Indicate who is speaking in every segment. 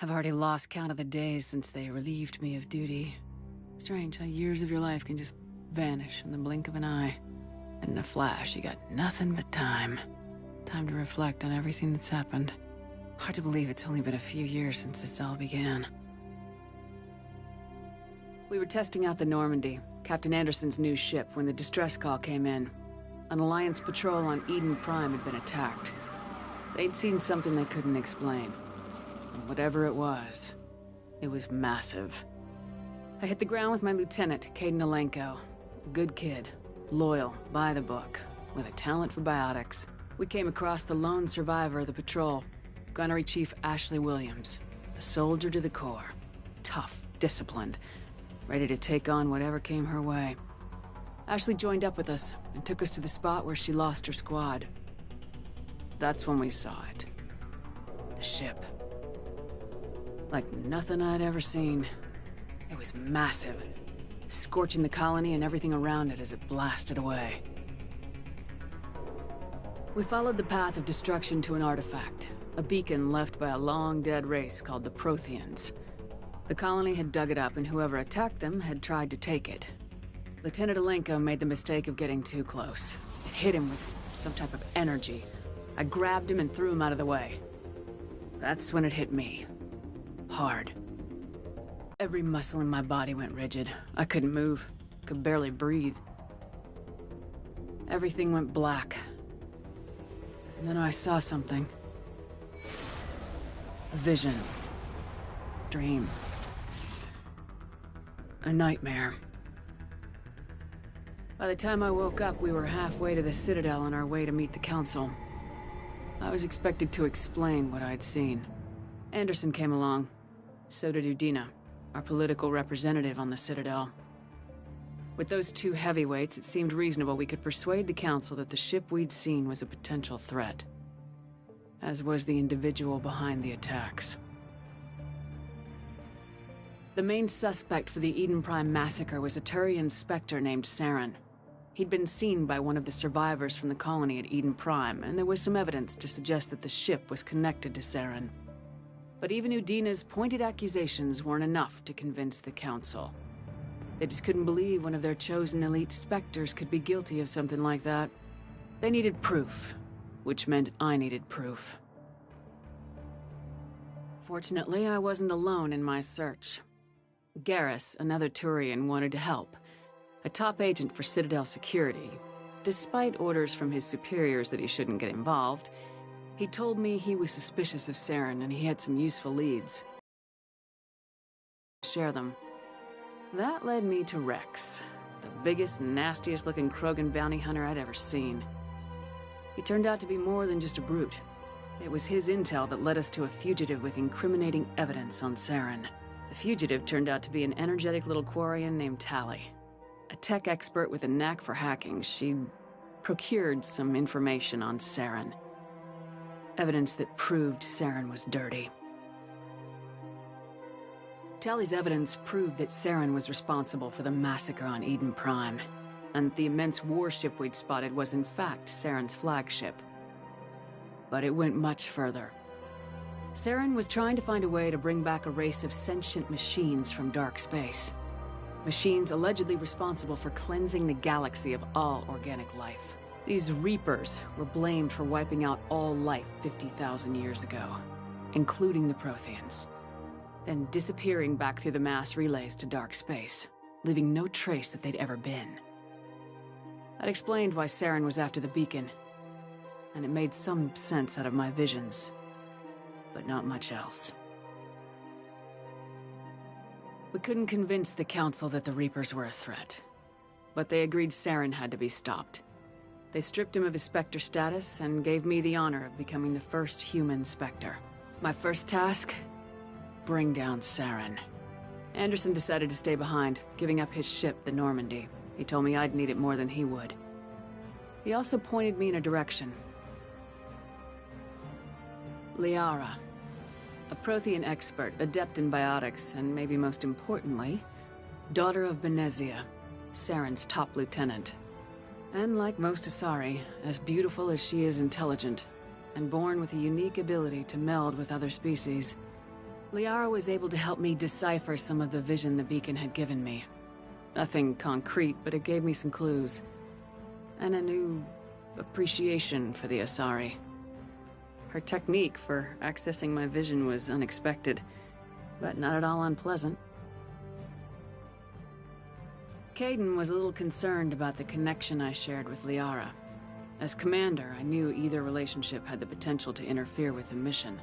Speaker 1: I've already lost count of the days since they relieved me of duty. Strange how years of your life can just vanish in the blink of an eye. In a flash, you got nothing but time. Time to reflect on everything that's happened. Hard to believe it's only been a few years since this all began. We were testing out the Normandy, Captain Anderson's new ship, when the distress call came in. An Alliance patrol on Eden Prime had been attacked. They'd seen something they couldn't explain. And whatever it was massive. I hit the ground with my lieutenant, Caden Alenko. A good kid, loyal, by the book, with a talent for biotics. We came across the lone survivor of the patrol, Gunnery Chief Ashley Williams. A soldier to the core. Tough, disciplined, ready to take on whatever came her way. Ashley joined up with us and took us to the spot where she lost her squad. That's when we saw it. The ship. Like nothing I'd ever seen. It was massive, scorching the colony and everything around it as it blasted away. We followed the path of destruction to an artifact, a beacon left by a long-dead race called the Protheans. The colony had dug it up, and whoever attacked them had tried to take it. Lieutenant Alenko made the mistake of getting too close. It hit him with some type of energy. I grabbed him and threw him out of the way. That's when it hit me. Hard. Every muscle in my body went rigid. I couldn't move, could barely breathe. Everything went black. And then I saw something. A vision. Dream. A nightmare. By the time I woke up, we were halfway to the Citadel on our way to meet the Council. I was expected to explain what I'd seen. Anderson came along. So did Udina, our political representative on the Citadel. With those two heavyweights, it seemed reasonable we could persuade the Council that the ship we'd seen was a potential threat. As was the individual behind the attacks. The main suspect for the Eden Prime massacre was a Turian Spectre named Saren. He'd been seen by one of the survivors from the colony at Eden Prime, and there was some evidence to suggest that the ship was connected to Saren. But even Udina's pointed accusations weren't enough to convince the Council. They just couldn't believe one of their chosen elite Spectres could be guilty of something like that. They needed proof, which meant I needed proof. Fortunately, I wasn't alone in my search. Garrus, another Turian, wanted to help. A top agent for Citadel security. Despite orders from his superiors that he shouldn't get involved, he told me he was suspicious of Saren and he had some useful leads. Share them. That led me to Rex, the biggest, nastiest looking Krogan bounty hunter I'd ever seen. He turned out to be more than just a brute. It was his intel that led us to a fugitive with incriminating evidence on Saren. The fugitive turned out to be an energetic little Quarian named Tali. A tech expert with a knack for hacking, she procured some information on Saren. Evidence that proved Saren was dirty. Tali's evidence proved that Saren was responsible for the massacre on Eden Prime, and the immense warship we'd spotted was in fact Saren's flagship. But it went much further. Saren was trying to find a way to bring back a race of sentient machines from dark space. Machines allegedly responsible for cleansing the galaxy of all organic life. These Reapers were blamed for wiping out all life 50,000 years ago, including the Protheans, then disappearing back through the mass relays to dark space, leaving no trace that they'd ever been. That explained why Saren was after the beacon, and it made some sense out of my visions, but not much else. We couldn't convince the Council that the Reapers were a threat, but they agreed Saren had to be stopped. They stripped him of his Spectre status and gave me the honor of becoming the first human Spectre. My first task? Bring down Saren. Anderson decided to stay behind, giving up his ship, the Normandy. He told me I'd need it more than he would. He also pointed me in a direction. Liara. A Prothean expert, adept in biotics, and maybe most importantly, daughter of Benezia, Saren's top lieutenant. And like most Asari, as beautiful as she is intelligent, and born with a unique ability to meld with other species. Liara was able to help me decipher some of the vision the beacon had given me. Nothing concrete, but it gave me some clues. And a new appreciation for the Asari. Her technique for accessing my vision was unexpected, but not at all unpleasant. Kaidan was a little concerned about the connection I shared with Liara. As commander, I knew either relationship had the potential to interfere with the mission.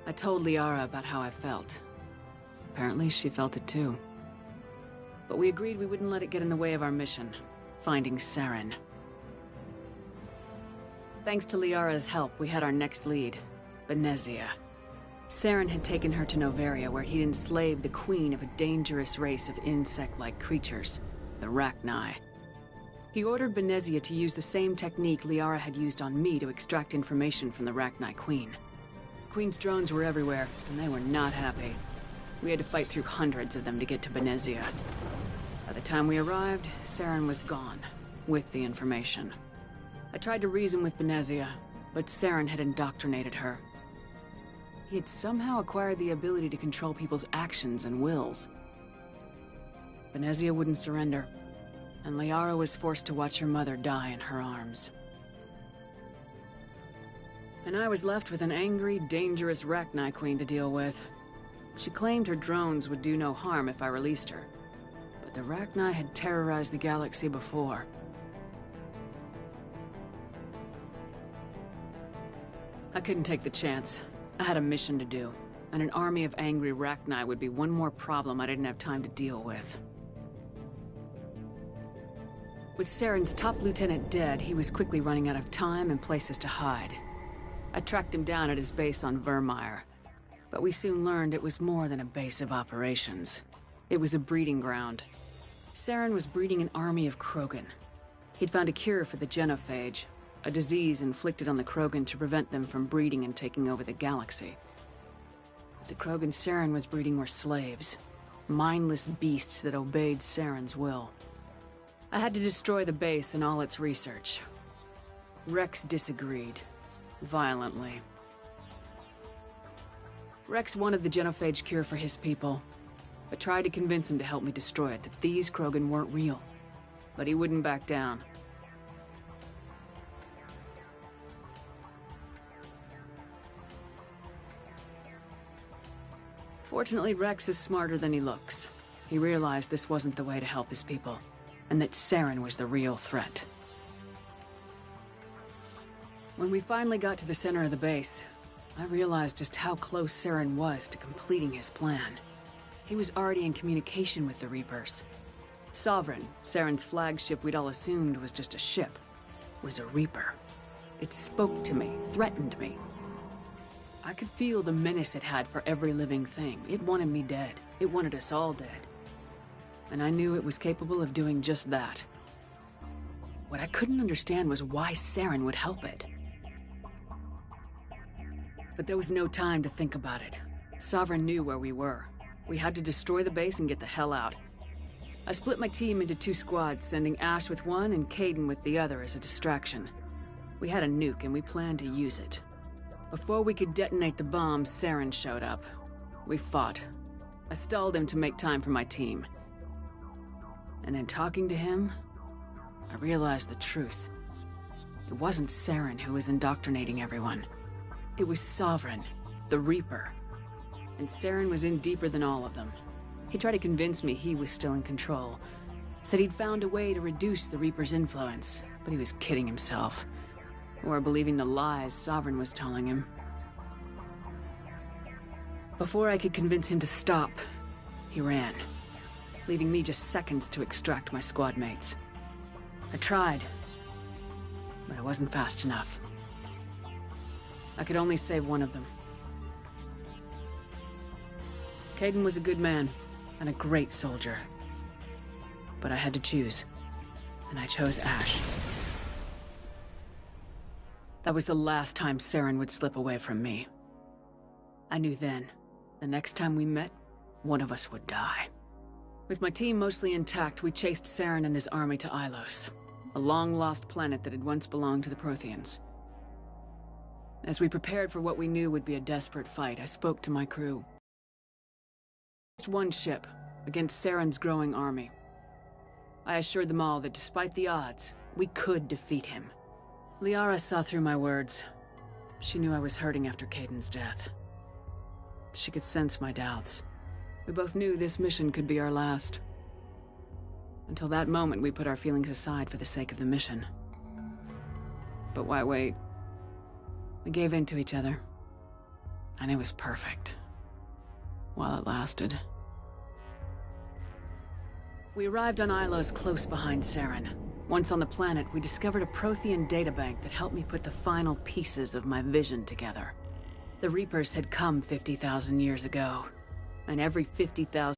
Speaker 1: I told Liara about how I felt. Apparently, she felt it too. But we agreed we wouldn't let it get in the way of our mission, finding Saren. Thanks to Liara's help, we had our next lead, Benezia. Saren had taken her to Noveria, where he'd enslaved the queen of a dangerous race of insect-like creatures, the Rachni. He ordered Benezia to use the same technique Liara had used on me to extract information from the Rachni queen. The queen's drones were everywhere, and they were not happy. We had to fight through hundreds of them to get to Benezia. By the time we arrived, Saren was gone, with the information. I tried to reason with Benezia, but Saren had indoctrinated her. He had somehow acquired the ability to control people's actions and wills. Benezia wouldn't surrender, and Liara was forced to watch her mother die in her arms. And I was left with an angry, dangerous Rachni queen to deal with. She claimed her drones would do no harm if I released her, but the Rachni had terrorized the galaxy before. I couldn't take the chance. I had a mission to do, and an army of angry Rachni would be one more problem I didn't have time to deal with. With Saren's top lieutenant dead, he was quickly running out of time and places to hide. I tracked him down at his base on Vermeer, but we soon learned it was more than a base of operations. It was a breeding ground. Saren was breeding an army of Krogan. He'd found a cure for the genophage, a disease inflicted on the Krogan to prevent them from breeding and taking over the galaxy. But the Krogan Saren was breeding were slaves, mindless beasts that obeyed Saren's will. I had to destroy the base and all its research. Rex disagreed, violently. Rex wanted the genophage cure for his people. I tried to convince him to help me destroy it, that these Krogan weren't real. But he wouldn't back down. Fortunately, Rex is smarter than he looks. He realized this wasn't the way to help his people, and that Saren was the real threat. When we finally got to the center of the base, I realized just how close Saren was to completing his plan. He was already in communication with the Reapers. Sovereign, Saren's flagship we'd all assumed was just a ship, was a Reaper. It spoke to me, threatened me. I could feel the menace it had for every living thing. It wanted me dead. It wanted us all dead. And I knew it was capable of doing just that. What I couldn't understand was why Saren would help it. But there was no time to think about it. Sovereign knew where we were. We had to destroy the base and get the hell out. I split my team into 2 squads, sending Ash with one and Kaidan with the other as a distraction. We had a nuke and we planned to use it. Before we could detonate the bomb, Saren showed up. We fought. I stalled him to make time for my team. And in talking to him, I realized the truth. It wasn't Saren who was indoctrinating everyone. It was Sovereign, the Reaper. And Saren was in deeper than all of them. He tried to convince me he was still in control. Said he'd found a way to reduce the Reaper's influence, but he was kidding himself. Or believing the lies Sovereign was telling him. Before I could convince him to stop, he ran, leaving me just seconds to extract my squad mates. I tried, but I wasn't fast enough. I could only save one of them. Kaidan was a good man, and a great soldier. But I had to choose, and I chose Ash. That was the last time Saren would slip away from me. I knew then, the next time we met, one of us would die. With my team mostly intact, we chased Saren and his army to Ilos, a long-lost planet that had once belonged to the Protheans. As we prepared for what we knew would be a desperate fight, I spoke to my crew. Just one ship, against Saren's growing army. I assured them all that despite the odds, we could defeat him. Liara saw through my words. She knew I was hurting after Caden's death. She could sense my doubts. We both knew this mission could be our last. Until that moment, we put our feelings aside for the sake of the mission. But why wait? We gave in to each other. And it was perfect. While it lasted. We arrived on Ilos close behind Saren. Once on the planet, we discovered a Prothean databank that helped me put the final pieces of my vision together. The Reapers had come 50,000 years ago, and every 50,000